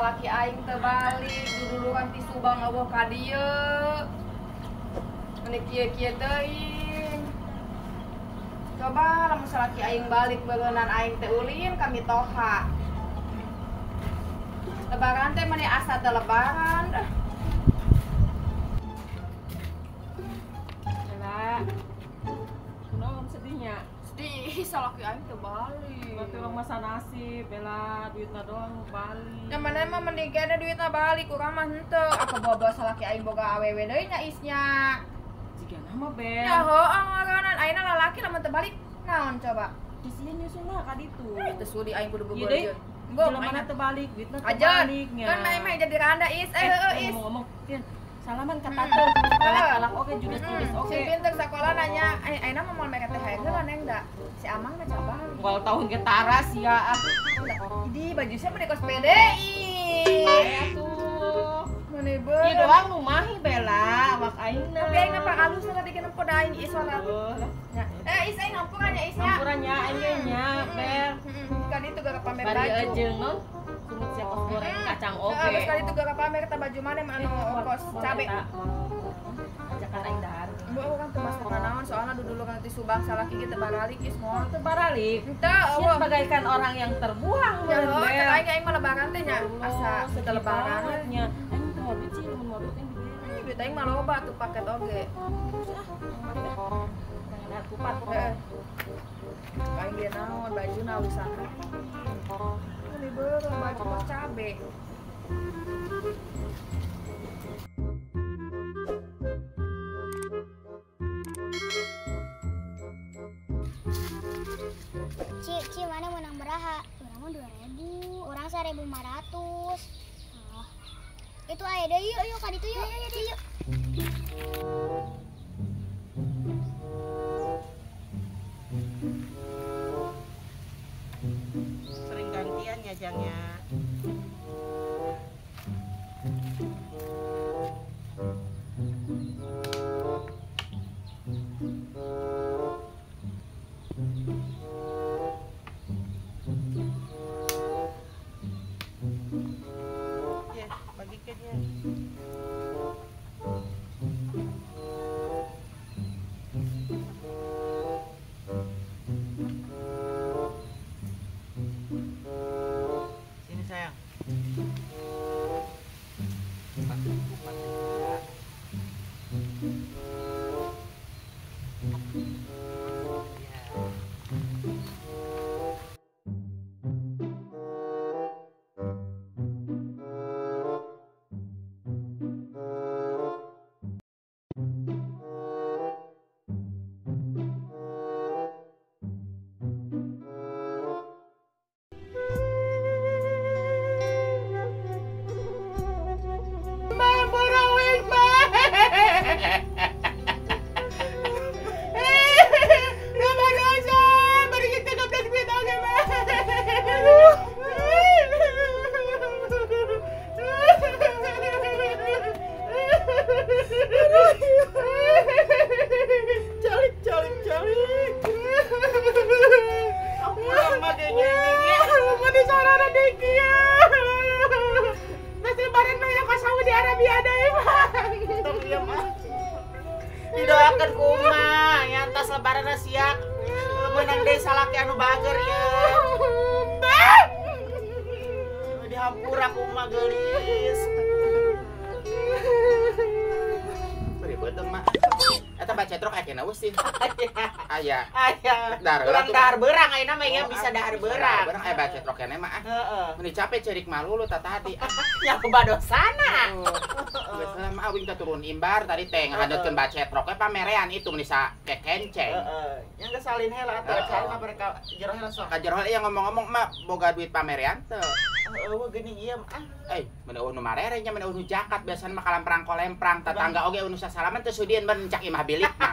salaki aing teu balik duduluran ti Subang eueuh ka dieu. Meni kieu-kieu teuing. Coba lamun salaki aing balik beuneunan aing teh ulin ka Mitoha. Lebaran teh meni asa teh lebaran dah. Bella, kunaon sedihnya? Sedih salaki aing teh balik. Berarti orang masa nasib, Bella, duitna doang balik. Yang mana emang mending kena duitna balik, urang mah henteu. Apa bawa salaki aing boga awewe deui nya isnya. Jika nama Bel. Ya heuh ngaranna ayeuna lalaki lamun teu balik naon coba? Isinya nyusulna ka ditu. Teu sudi aing kudu Iya beubeul deh. ieu. Jelema mana teu balik, duitna teu Aja. baliknya. Kan main jadi randa is. Heuh is. Ngomong-ngomong, Tin, salaman ka tante. Kalak-kalak oke, judes-judes oke. Si pinter sekolah nanya, ayeuna mah moal mere teh heula neng da. Si Amang mah coba. Wal tahun ke taras ya. Di baju saya meni kos PDI. Aya tuh. Meni beul. Ieu doang nu mahi Bella, awak aingna. Tapi aing mah alus teh dikeun poda aing is ora. Is aing ngampungan nya isnya. Campurannya aing nya, Bel. Kali itu gara pamer Bari baju. ajeung non. Sumut siap kos goreng kacang oke. Terus kali itu gara pamer ta baju mana anu kos cabe. Ajakan aing dahar. Bu orang teu masuk ka naon soalna dulu kan ti Subang salaki kita baralik is moal. Teu baralik. Henteu Siap bagaikan orang yang terbuang. Ya Bel. heuh cek aing mah lebaran teh nya asa sedih lebaran. bangetnya. Aing teu mau biji mun mau duit yang gede. Duit aing mah loba tuh paket oge. Ada kupat. Heeh. Aing dia naon baju na wisata. Ini beureuh baju kos cabe. Ci, mana menang beraha? Orang mah 2.000, orang 1.500. Oh. Itu aya deh, yuk ka ditu yuk. Yuk. Sering gantian ya jangnya. Ya, bagikan ya. Sini sayang. Didoakan kuma ya atas lebaran siap menang deh salaki anu bager ya dihampura kuma gelis ribet mah eta baca trok akhirnya usin aya kurang dahar berang ayeuna mah ya bisa dahar berang Barang baca trok keneh mah. heeh Meni capek cerik malu lu tadi. nya kebadosana Geus mah awing turun imbar tadi teh ngahadeutkeun baca trok pamerean itu meni sa kekenceng. yang kesalin heula atuh cari mah mereka jero heula sok Ka jero yang ngomong-ngomong mah boga duit pamerean teu. eueuh geuning ieu mah Mun eueuh nu marere nya mun eueuh nu jakat biasana mah kalemprang-kolemprang tetangga oge nu sasalaman teu sudieun ben cak imah bilik mah.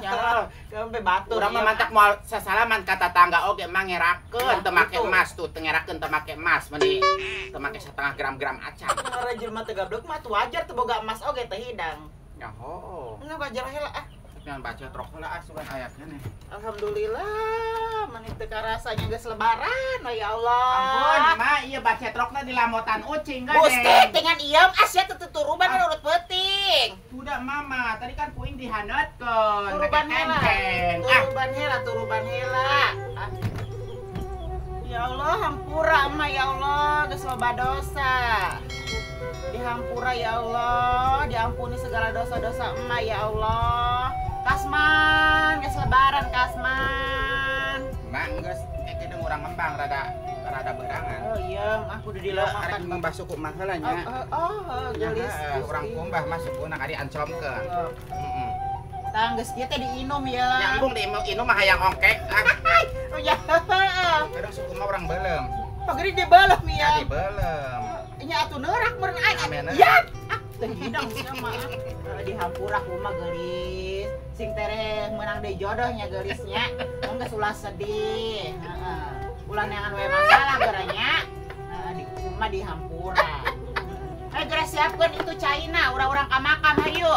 Ya, sampai batur urang mah mantak moal sasalaman ka tetangga oge mah ngerakeun teu make emas tuh, teu ngerakeun teu make emas meni teu make 1/2 gram acan. Rajin mah teu gablek mah tuh wajar teu boga emas oge teh hidang Ya heuh. nah wajar heula Jangan baca trok lah asukan ayatnya nih. Alhamdulillah, menit teka rasanya geus lebaran, ya Allah. Ampun, mah iya baca trokna di lamotan ucing kan. Gusti, dengan iem asya tuturuban urut penting. Udah mama, tadi kan puing dihanetkeun. Turuban hela. Turuban hela. Ya Allah, hampura emak ya Allah, geus loba dosa. Dihampura ya Allah, diampuni segala dosa-dosa emak ya Allah. Kasman, geus lebaran Kasman. Mak geus kayaknya urang ngembang rada berangan. Oh iya, aku udah dilamakan. Membah suku mah heula nya. Gelis. Urang kumbah masuk una kadi ancomkeun. Heeh. Tang geus kieu teh diinum ya. Nyambung di inum mah hayang ongkek. Oh ya. Kadang suku mah urang beulem. Pageri di beuleum ya. Di beulem. Nya atuh neurak meureun aing. Ya. Teh hidang sia mah. Dihampura kumaha gelis. Sing tereh menang deui jodohnya gelisnya. Geus ulah sedih. Heeh. Ulah neangan we masalah geranya. Di kumaha dihampura. Geus siapkeun itu caina, urang-urang ka makam hayu.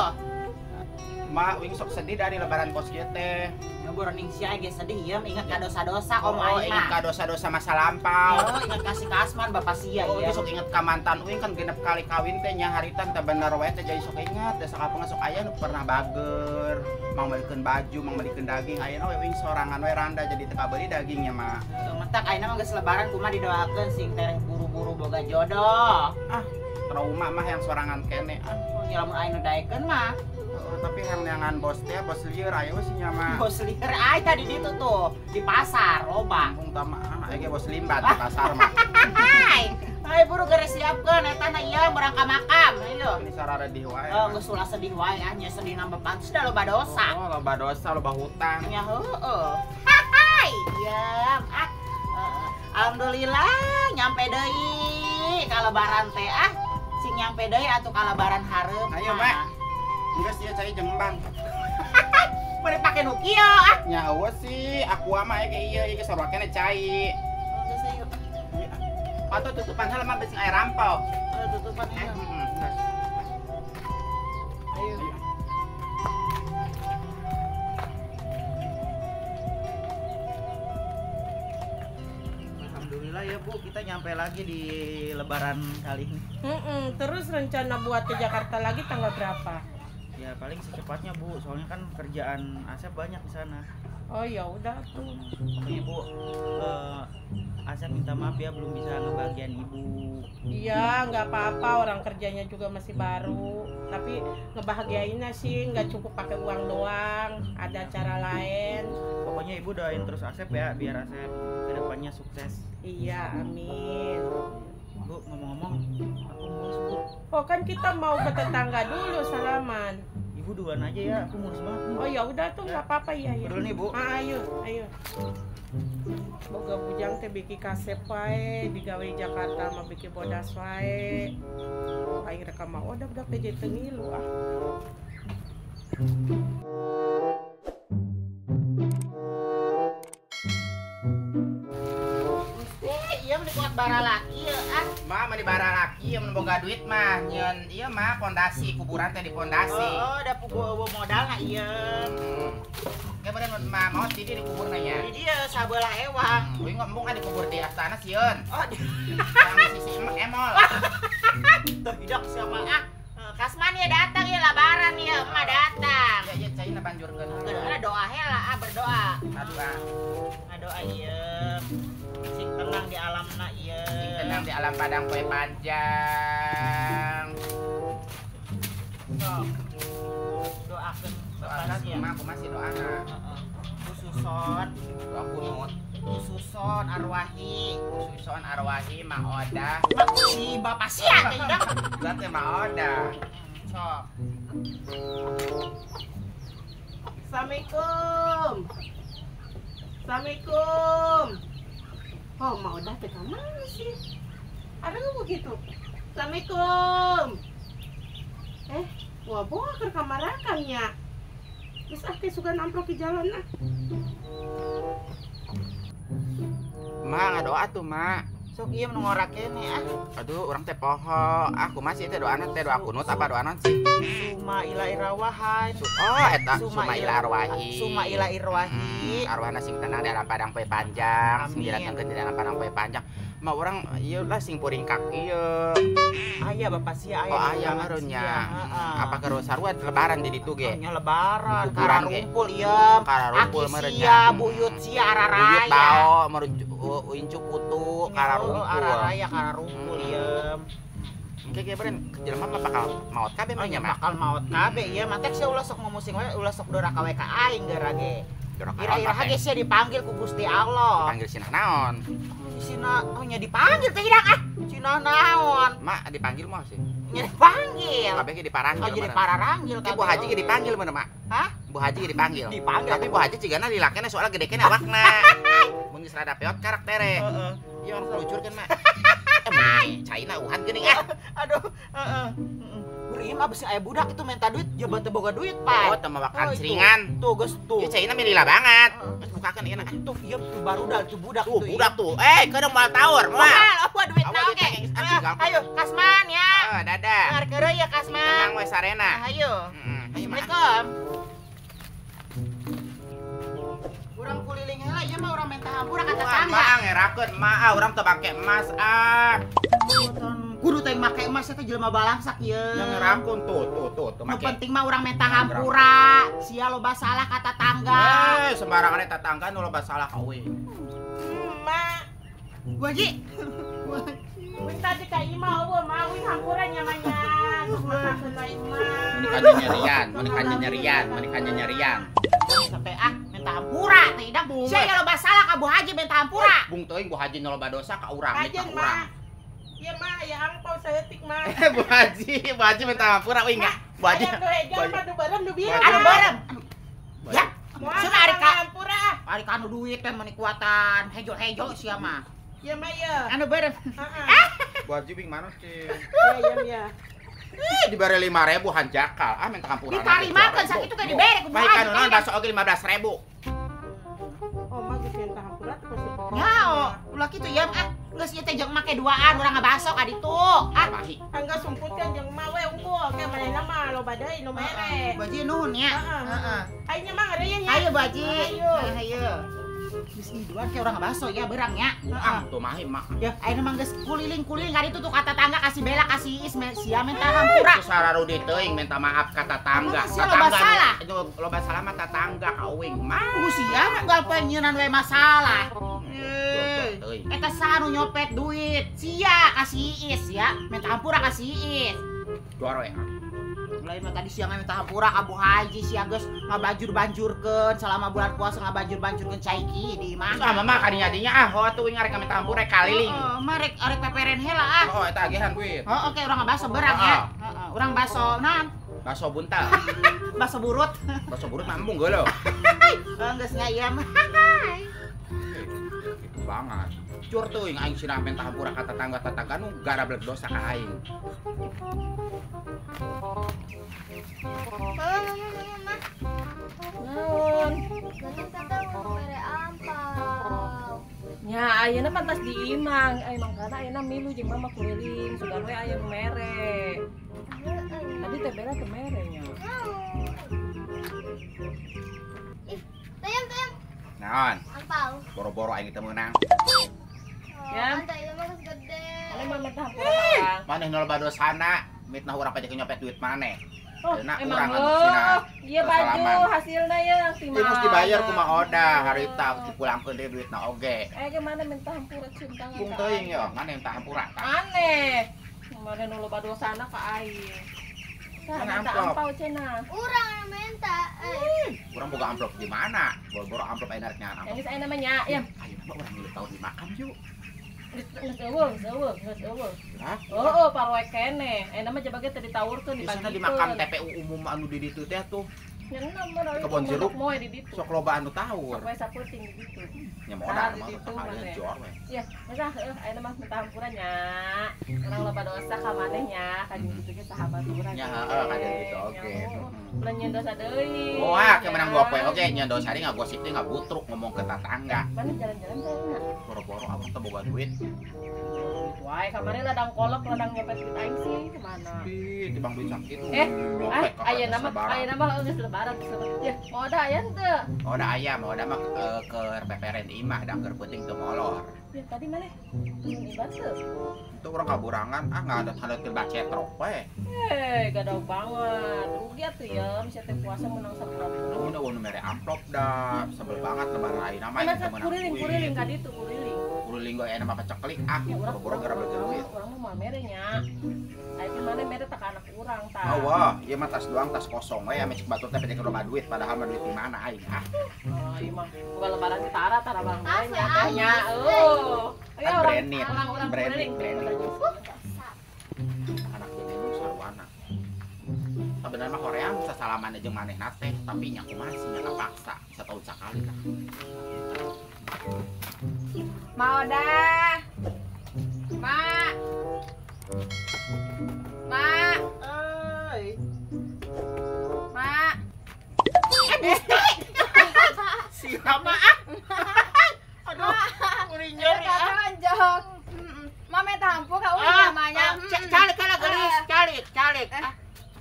Mak wing sok sedih dari lebaran kos kieu teh. Nyoboran ning sia ge sedih ieu ingat ka dosa-dosa komo Oh, aing ingat mah. ka dosa-dosa masa lampau. Oh, ingat kasih kasman bapak sia Oh, ieu. sok inget ka mantan uing kan genep kali kawin teh nya haritan teh bener we teh jadi sok ingat teh sakapeung sok aya nu pernah bager, mang meulikeun baju, mang meulikeun daging, ayeuna we uing sorangan we randa jadi teu kabeli dagingnya mah. Mentak ayeuna mah geus lebaran kumaha didoakeun sing tereh buru-buru boga jodoh. Ah, trauma mah yang sorangan kene. Oh, nya lamun ayeuna daekeun mah. Tapi yang neangan bos teh bos lieur aya we nya mah. Bos lieur ai tadi ditu tuh di pasar loba. Kampung tama aya bos limbat di pasar mah. Hai buru geus siapkeun eta na ieu berang ka makam ayo. Ini sarara di wae. Oh, geus ulah sedih wae nya sedih nambah pantes da loba dosa. Oh, loba dosa, loba hutang. Ya heueuh. Hai, ya. Alhamdulillah nyampe deui ka lebaran teh sing nyampe deui atuh ka lebaran hareup. Ayo, Mak. Geus ieu cai jembang. Boleh pakai nu kieu Nya eueuh sih, aku mah ieu ieu sorokena cai. Geus ayo. Atau tutupan heula mah beuing air rampau. Tutupan ya. Ayo. Alhamdulillah ya Bu, kita nyampe lagi di lebaran kali ini. Terus rencana buat ke Jakarta lagi tanggal berapa? Ya paling secepatnya Bu, soalnya kan kerjaan Asep banyak di sana. Oh ya udah tuh. Makanya Bu, Asep minta maaf ya belum bisa ngebagian Ibu. Iya, nggak apa-apa, orang kerjanya juga masih baru. Tapi ngebahagiainnya sih nggak cukup pakai uang doang, ada cara lain. Pokoknya Ibu doain terus Asep ya, biar Asep kedepannya sukses. Iya, amin. Bu, ngomong-ngomong, aku ngurus Bu. Oh kan kita mau ke tetangga dulu salaman. Ibu duluan aja ya, aku ngurus banget Bu. Oh ya udah tuh nggak apa-apa ya. Dulu nih Bu. Ayo. Boga bujang teh biki kasep wae, digawe di Jakarta mah biki bodas wae. Aing rek mah odak teh jadi teu ngilu Iya mending kuat bara laki ya Mah mah di bara laki mun boga duit mah nyeun ieu mah pondasi kuburan teh di pondasi. Oh, ada pugu modal na iya. Kayak bener mah mau di kuburna nya. Jadi dia sabelah ewang. Uing ngomong kan dikubur di astana sieun. Oh, Yang sisi emol. tuh hidup sama Kasman ya datang ya lebaran ya, emak datang. Ya cai na banjurkeun. Ada doa hela berdoa. Aduh. Doa iya. Sing tenang di alamna iya. Sing tenang di alam padang poe panjang. Sok. Doakeun Doakan ya. mah aku masih doana. Khususon, Doa kunut. khususon arwahi. Suson arwahi Mang Oda. Si bapak sia teh hidup. Gua teh Mang Oda. Sok. Assalamualaikum. Assalamualaikum. Oh, mau udah ke mana sih? Ada nggak begitu? Assalamualaikum. Wah, bawa ke kamar akamnya. Terus suka namplok di jalan Mak ngadoa tuh mak. Sok ieu nu ngora kene ah. Aduh, orang teh poho. Aku masih teh doana teh doa kunut apa doa naon sih? Suma ila irawahan. Oh, eta Suma ila arwahi. Suma ila irwahi. Arwahna sing tenang dalam padang poe panjang, Amin. sing didatangkeun di dalam padang poe panjang. Mah urang ieu lah sing puring kaki ieu. Aya bapak sia aya. Oh, aya ngarunya. Apa keur sarua lebaran di ditu ge? Nya lebaran, Kuburan ge. kararumpul ieu. Kararumpul Aki merenya. sia, buyut sia araraya. Buyut bao, uincu putu, kararumpul. Araraya kararumpul ieu. Kayak beren jelema mah bakal maot kabeh mah nya mah. Bakal maot kabeh ieu mah teh sia ulah sok ngomusing we, ulah sok doraka we ka aing geura ge. Ira-ira ge sia dipanggil ku Gusti Allah. Panggil cenah naon? Sina oh nya dipanggil teh hidak ah. Cina naon? Mak dipanggil mah sih. Nya dipanggil. Kabeh ge diparanggil. Oh jadi pararanggil Ki Bu Haji ge dipanggil mana mak? Hah? Bu Haji ge dipanggil. Dipanggil. Tapi Bu Haji cigana dilakena soalnya gede kene awakna. Mun geus rada peot karaktere. Heeh. Ieu orang pelucurkeun mah. Mun China uhan geuning ah. Aduh, heeh. Beureum mah beusi aya budak itu minta duit, jaban teu boga duit, Oh, Pak. teu mah makan itu. seringan. Tuh, geus tuh. Ieu China milila banget. Geus bukakeun ieu nah. Tuh, ieu tuh barudak tuh budak Tuh tuh. budak tuh. Keudang moal tawar moal. Apa duit Awa na duit oke. na, geus anjing galak. Ayo, Kasman ya. Dadah. Dengar keureuy ya Kasman. Tenang we sarena. Ayo. Heeh. Ayo mah. Assalamualaikum. Urang kuliling heula ieu mah urang minta hampura ka Wah, tetangga. mah ngerakeun mah urang teu make emas Kudu teh make emas teh jelema balangsak ieu. Yang ngerakeun tuh Nu make. penting mah urang minta hampura. Sia loba salah ka tetangga. Sembarangan eta tangga nu loba salah kawe. Mak, Bu Haji. minta di ka ima eueuh mah wing hampura nyamannya. Masakeun ka ima. Menikahnya nyerian. Sampai minta hampura teh ida. Sia ya loba salah ka Bu Haji minta hampura. Bung teuing Bu Haji nu loba dosa ka urang, Ajen ka urang. mah. Iya mah, ya angpau saeutik mah. Bu Haji minta hampura euy enggak? Bu Haji. Aya nu hejal mah nu bareng nu bieu. Anu bareng. Ya, Moal Cenah ari ka hampura. ari ka anu duit teh meuni kuatan hejo-hejo sia mah. Iya mah ya. Anu bareng. Heeh. Bu Haji bing mana sih? Iya. Dibere 5.000 hanjakal. Minta hampura. Ditarimakeun sakitu teh dibere ku Bu Baik Haji. kan naon bakso oge 15.000. Oh mah geus minta hampura teh pasti. Ya, ulah kitu ya geus ieu teh jeung make duaan urang ngabaso ka ditu. Bahi. Angga sumputkeun jeung mah we unggul ke manehna mah loba deui nu mere. Bu Haji nuhun ya. Heeh. Ayeuna mah ngeureun nya. Ayo Bu Haji. Ayo. Ayo. Geus iduan ke urang ngabaso ya beurang ya. Heeh. Tuh mahi mak. Ya, ayeuna mah geus kuliling-kuliling ka ditu tuh ka tetangga kasih bela kasih is sia minta hampura. Terus sararudi teuing minta maaf ka tetangga. Sia loba salah. Itu loba salah mah tetangga ka euing mah. Sia gal penyeunaan we masalah. Teuing. Eta saha nu nyopet duit? Sia kasih is ya, minta hampura kasih is. Juara we. Lain mah tadi siang minta hampura ka Bu Haji sia geus ngabajur-banjurkeun selama bulan puasa ngabajur-banjurkeun caiki di imah. Sama mah kadinya tuh ngarek minta hampura kaliling. Marek arek peperen heula ah. Oh, eta agehan duit. Oh, oke urang ngabaso beurang ya. Heeh, urang baso naon? Baso buntal. Baso burut. Baso burut mambung geuleuh. Geus ngayam. Itu banget. Cur teuing aing sinah minta hampura ka tetangga-tetangga nu gara beleg dosa ka aing. Naon? Gantung teteh mau mere ampau. Nya ayeuna mah tas diimang, mangkana ayeuna milu jeung mama kuliling, sugan we aya nu mere. Tadi teh bela teu mere nya. Tayang. Naon? Ampau. Boro-boro aing teu meunang. Ya. Anta ieu mah geus gede. Ane mah minta hampura ka. Maneh nu loba dosana, mitnah urang pajak nyopet duit maneh. Oh, Enak emang urang anu lo. cenah. Iya baju hasilna ya yang Ieu mesti dibayar kumaha oda harita dipulangkeun deui duitna oge. Gimana minta hampura cinta Bung teuing yo, maneh minta hampura tah. Aneh. Kemarin nu loba dosana ka aing. Nah, Mana minta amplop? ampau cenah. Urang anu minta. Urang boga amplop di mana? Boro-boro amplop aya nareknya amplop. Yang saya namanya, ya. Ayo mah urang ngilu tahu dimakan yuk. Geus eueuh. Hah? Oh, parwe kene. Nama jabage teh ditawurkeun Biasana dibagikeun. di makam TPU umum anu di ditu teh tuh. Nyenam mana Kebon jeruk. moe di ditu. Sok loba anu tahu. Sampai saputing di ditu. Nya Nah, modal di mah situ sekali mana? jor we. Ya, masa ayeuna mah minta hampurannya. Orang loba dosa ka manehnya, ka gitu ge sahabat urang. Nya heeh kayak gitu oke. Ulah nyen dosa deui. Oh, ah, kayak menang 2 poe oke nya dosa ari ngagosip teh ngabutruk ngomong ke tetangga. Mana jalan-jalan teh. Boro-boro abang teh boga duit. Wah, kemarin ladang kolok, ladang nyepet duit aing sih kemana? Di bang duit sakit. Ayeuna mah geus lebaran geus. Ya, mau ada aya teu? Oh, ada ayam, oh, ada mah ke peperen imah da keur penting teu molor. Ya tadi mana? Ibat teu. Itu orang kaburangan, nggak ada tanda cetrok we. Gadau banget. Rugi atuh ya, bisa teh puasa menang 10. Udah mere amplop dah, sebel banget lebaran lain nama Mana kuriling ka ditu kuriling. Kuriling gue enak apa ceklik boro-boro gara beli duit. Urang mah merenya. Ayo mana mere tak anak urang tah. Oh wah, ieu mah tas doang, tas kosong we ame cek batur teh pede rumah duit padahal mah duit di mana aing Oh, iya mah bukan lebaran di tara bang. Asa, Tanya. Oh. Kan branded, Orang branding. Dosa. Anak jadi lu sarwana. Sebenarnya mah Korea bisa salaman aja manehna teh, tapi nya kumaha sih nya kapaksa, setahun sakali lah. Mau dah. Mak. Mak. Mak. Siapa Aduh, kuring nyeri Kanjong. Mame tampu ka urang namanya. Calik kana gelis, calik.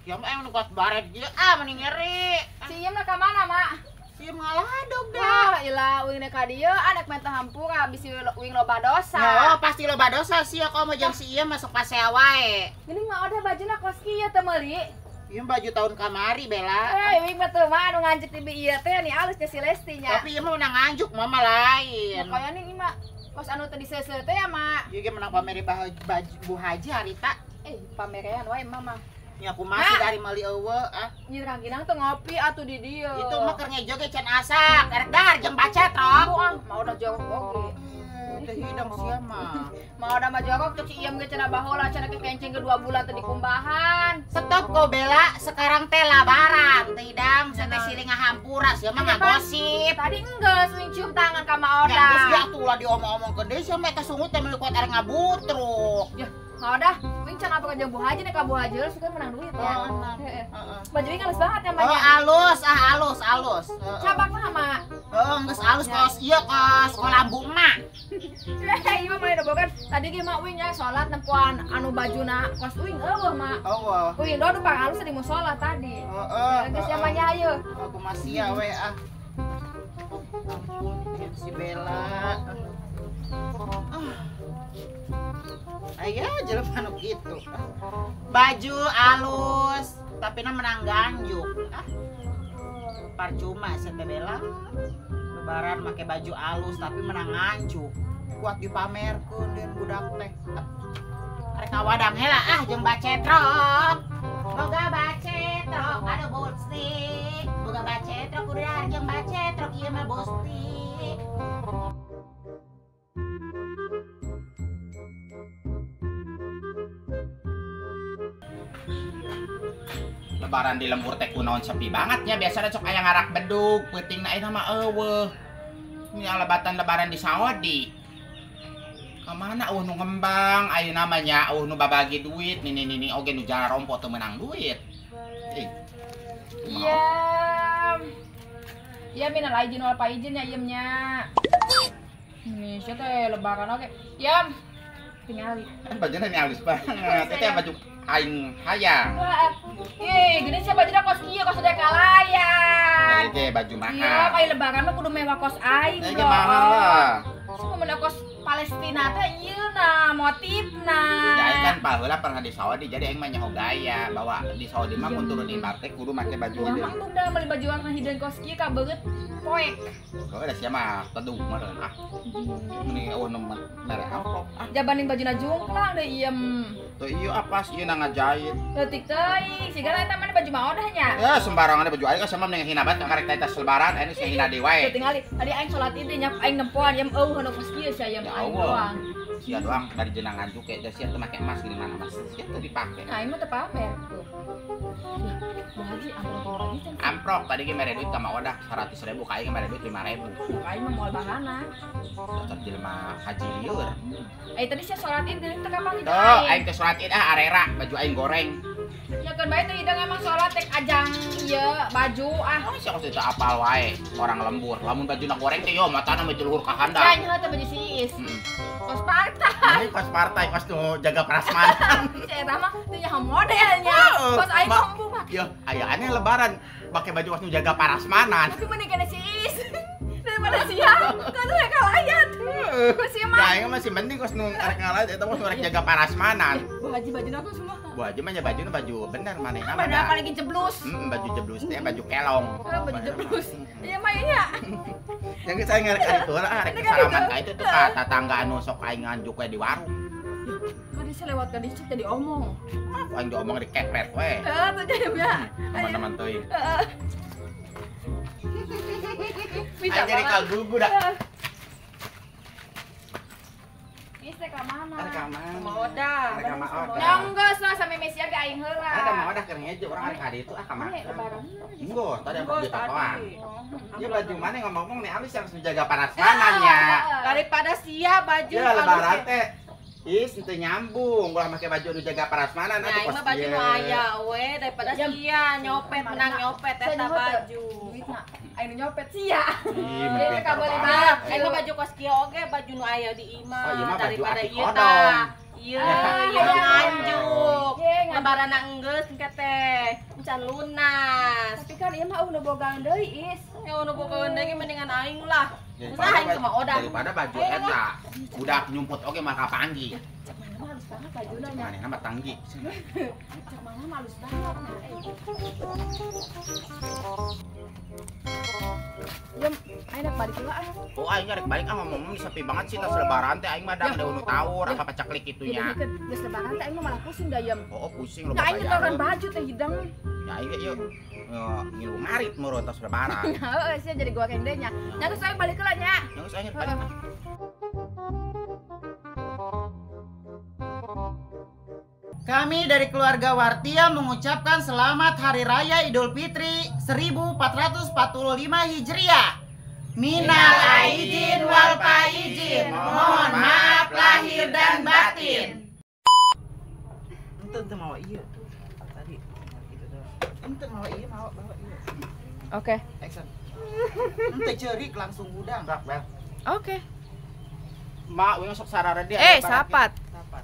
Ya mah emang kuat baret dia mending nyeri. Si Iem ka mana, Mak? Ieu ngaladog dah. Wah, ilah uing ka dieu anak menta hampura habis uing loba dosa. Oh, pasti loba dosa sih ya kalau jeung si ieu masuk pasea wae. Ini mah udah bajuna kos kieu teu meuli. Ieu baju tahun kamari Bella. Uing mah teu mah anu nganjek ti ieu teh nih alusnya si Lesti nya. Tapi ieu mah menang nganjuk mama lain. Kaya nih mah kos anu teu diseuseu teh ya, Mak. Ieu ge menang pameri baju Bu Haji harita. Pamerean wae mama. Nya aku masih dari meuli eueuh Nyi Rangginang tuh ngopi atuh di dieu. Itu mah keur ngejo ge can asak. Erek dar jeung bacet rok. Mau udah jorok oge. Teh hidang sia mah. Mau udah mah jorok tuh si Iem ge cenah baheula cenah kekencing ke 2 bulan teh dikumbahan. Stop kok Bella, sekarang teh labaran. Teh hidang teh siling ngahampura sia mah ngagosip. Tadi enggeus uing cium tangan ka Ma Ya geus Oda. dia tuh lah diomong-omongkeun deui sia mah eta sungut teh meuli kuat arek ngabutruk. Ya, Ma Oda, uing cenah apa jeung Bu Haji nih ka Bu Haji suka menang duit ya. Heeh. Baju uing halus banget ya, Oh, Mbak. alus. Cabak mah, Mak. Heeh, geus alus kaos ieu kaos kolambu emak. Iya mah udah bogan. Tadi ge mak uing nya salat nempuan anu bajuna kos uing eueuh, Mak. Oh, Uing dodo pangalus di musola tadi. heeh. Geus nya mah nyaeu. Aku masih ya we si Bella. Aya jelema anu kitu. Baju alus, tapi na menang ganjuk. Percuma si Bella. Lebaran make baju alus tapi menang ganjuk. Kuat dipamerkeun deun budak teh. Arek kawadang heula jeung bacetrok. Boga bacetrok, ada bostik. Boga bacetrok udah jeung bacetrok ieu mah bostik. Lebaran di lembur teh kunaon sepi banget nya biasanya sok aya ngarak bedug peutingna eta mah eueuh. Ini alebatan lebaran di Saudi. Kamana nu ngembang ayeuna mah nya nu babagi duit nini oge nu jara rompo teu menang duit. Iya. Iya minal aijin wal faizin ya Iem nya. Ini sia teh lebaran oge. Iem. Tingali. Bajuna ini halus banget. Eta baju aing hayang. Gini sih bajunya kos kieu kos udah kalayan. Ini teh baju mahal. Iya, kayak lebaran mah kudu mewah kos aing, Ini bro. mahal lah. Semua mana kos Palestina teh ieu na motifna. Ya aing kan baheula pernah di Saudi jadi aing mah nyaho gaya bahwa di Saudi mah mun turun imbar teh kudu make baju Urang ieu. mah tunda meuli baju warna hideung kos kieu ka beut poek. Kok ada sia mah teduh mah mending nu mere amplop. Jabanin bajuna jungklang deui Iem. Tuh ieu apa sih ieu na ngajahit. Leutik teuing, sigana eta mah baju mah odahnya. Ya sembarangan baju aing sama mending hina banget karek tas lebaran ini sih hina deui wae. Teu tingali, tadi aing salat Id nya aing nempoan Iem eueuh nu kos kieu sia Iem Ya aing Allah. doang. sia doang dari jenangan juga dan sia tuh pakai emas gimana mas sia tuh dipakai Nah, ini mah teu pamer tuh. Bu Haji amplop lagi kan. amprok tadi kemarin duit sama wadah 100.000 kayak kemarin duit 5.000 Kain mah moal bahana. dokter jelema haji liur Tadi saya sholat id teh kapan itu? tuh aing teh sholat id arera baju aing goreng Ya kan bae teh hidang emang sholat teh ajang ieu baju oh sia kos itu apal wae orang lembur lamun bajuna goreng teh yo matana mah luhur ka Ya handap nya teh baju si Is. Hmm. Kos partai. Ini kos partai kos tuh jaga prasmanan Si eta mah teu nyaho modelnya. Oh, Kos aing Ma- mampu mah. yo ayaannya lebaran pakai baju kos nu jaga prasmanan Tapi mending kena si Is. Daripada siang, kan teh kalayat. Kos ieu mah. nah ini masih penting kos nu arek ngalah eta mah arek jaga prasmanan Bu Haji baju aku semua. Bu aja mah nya baju bener manehna Pada mah apalagi jeblus. baju jeblus teh baju kelong Baju jeblus. Iya mah nya. yang saya ngarek ari itu lah arek Itu kan salaman itu. ka itu tuh ka tetangga anu sok aing nganjuk we di warung Kadi saya lewat ka dicu tadi omong. aing diomong di kepret we Tuh jadi ya. teman-teman teuing Bisa aing jadi banget. kagugu dah Is teh ka mana? arek ka mana Sama Oda. arek ka mana Ya enggak sah sampai Mesia ge aing heula. arek ka mana keur ngeje urang arek ka ditu ka mana Ini lebaran. Enggo, tadi apa Bos di tokoan? tadi. Ya baju mana ngomong-ngomong nih halus harus menjaga prasmanannya. Daripada sia baju Ya lebaran teh. Is ente nyambung, ulah make baju nu jaga prasmanan Nah, atuh ini mah baju nu aya we daripada sia nyopet menang nyopet eta baju. Duitna. Aing nyopet sia. Ih, Jadi mending ka beli pintar barang. Aing mah baju kos kieu oge baju nu aya di imah Oh, ieu mah baju daripada ati ieu kodong. tah. Ieu ieu iya. nganjuk. Ye, nganjuk. Lebaran geus engke teh. Encan lunas. Tapi kan ieu mah udah bogang deui Is. Ya udah pokoknya deui mendingan aing lah. Daripada Usaha aing sama Oda. Daripada baju eta. Udah nyumput oge mah kapanggi. Cek mana mah halus banget bajuna nya. Manehna mah tanggi. Cek mana mah halus banget. Jam, aing nak balik heula ah. Oh, aing ngarek balik ngomong sepi banget sih tas lebaran teh aing mah da nu tawur apa pacaklik Ya itunya. geus lebaran teh aing mah malah pusing da yem. Oh, pusing lo Nah, aing nyetorkan baju teh hidang. Ya aing ge ieu ngilu ngarit meureun tas lebaran. Heeh, sia jadi gua kende nya. Nya geus aing balik heula nya. Yang saya balik. Kami dari keluarga Wartia mengucapkan selamat Hari Raya Idul Fitri 1445 Hijriah. Minal aidin wal faizin. Mohon maaf lahir dan batin. Ente mau iya. Tadi gitu doang. Ente mau iya mau bawa iya. Oke. Action. Ente cerik langsung gudang. Enggak, Bel. Oke. Mak, we sok sarara dia. Sapat. Dapat.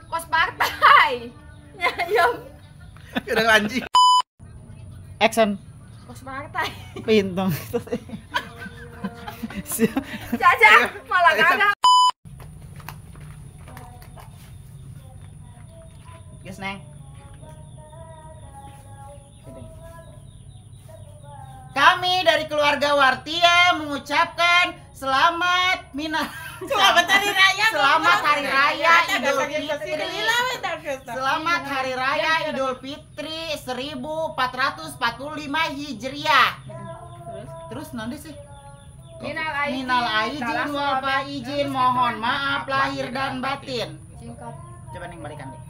Kos partai. Ya, yem. Udah lanjut. Action. Kos partai. Pintong. Caca, malah kagak. Guys, Neng. Kami dari keluarga Wartia mengucapkan selamat Selamat Hari Raya. Selamat Hari Raya Idul Fitri. Selamat Hari Raya Idul Fitri 1445 Hijriah. Terus nanti sih. Minal aidin wal faizin, mohon maaf lahir dan batin. Singkat. Coba Neng balikan deh.